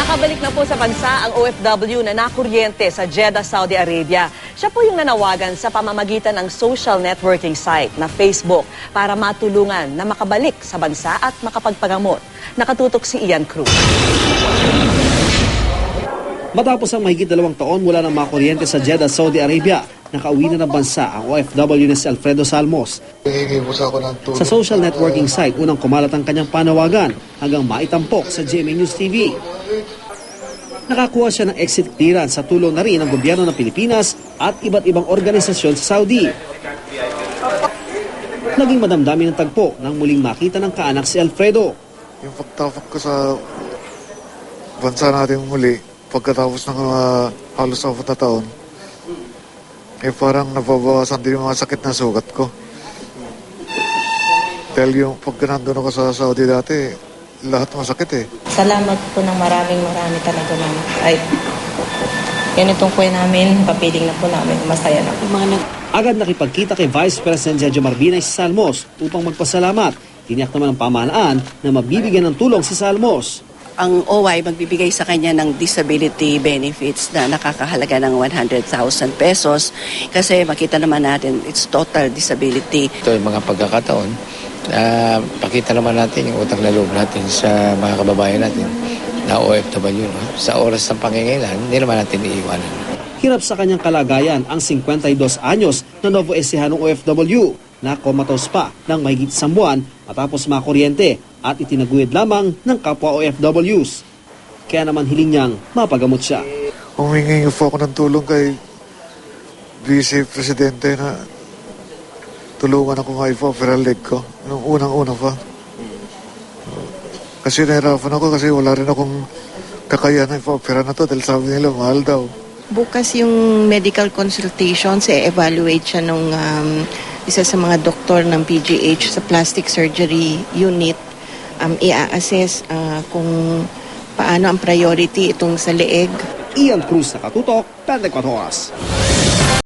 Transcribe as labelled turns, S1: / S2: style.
S1: Nakabalik na po sa bansa ang OFW na nakuryente sa Jeddah, Saudi Arabia. Siya po yung nanawagan sa pamamagitan ng social networking site na Facebook para matulungan na makabalik sa bansa at makapagpagamot. Nakatutok si Ian Cruz.
S2: Matapos ang mahigit 2 taon mula ng makuryente sa Jeddah, Saudi Arabia, nakauwi na ng bansa ang OFW na si Alfredo Salmos. Sa social networking site, unang kumalat ang kanyang panawagan hanggang maitampok sa GMA News TV. Nakakuha siya ng exit clearance sa tulong na rin ng gobyerno ng Pilipinas at iba't ibang organisasyon sa Saudi. Naging madamdamin ng tagpo nang muling makita ng kaanak si Alfredo.
S3: Yung pagtapok ko sa bansa natin muli, pagkatapos ng halos 4 na taon, parang nababawasan din yung mga sakit na sugat ko. Dahil yung pagka nandun ako sa Saudi dati, lahat masakit eh.
S4: Salamat po ng marami talaga naman. Ay, ganitong kuya namin, papiling na po namin, masaya na po.
S2: Agad nakipagkita kay Vice President Jojo Marbinay si Salmos upang magpasalamat. Tiniyak naman ng pamahalaan na mabibigyan ng tulong si Salmos.
S5: Ang OY magbibigay sa kanya ng disability benefits na nakakahalaga ng 100,000 pesos kasi makita naman natin it's total disability.
S6: Ito yung mga pagkakataon, pakita naman natin yung utang na loob natin sa mga kababayan natin na OFW. No? Sa oras ng pangingailangan, hindi naman natin iiwanan.
S2: Hirap sa kanyang kalagayan ang 52 anyos na Novo-Ecihanong OFW na komatos pa ng mahigit 1 buwan matapos makuryente at itinaguyod lamang ng kapwa OFWs. Kaya naman hiling niyang mapagamot siya.
S3: Humingi po ako ng tulong kay Vice Presidente na tulungan ako ma-opera leg ko. Nung unang-una pa. Kasi nahirapan ako kasi wala rin akong kakayanan ipa-opera na to dahil sabi nila mahal daw.
S7: Bukas yung medical consultations, evaluate siya nung isa sa mga doktor ng PGH sa plastic surgery unit. I-assess kung paano ang priority itong sa leeg.
S2: Ian Cruz, Nakatutok, 24 Oras.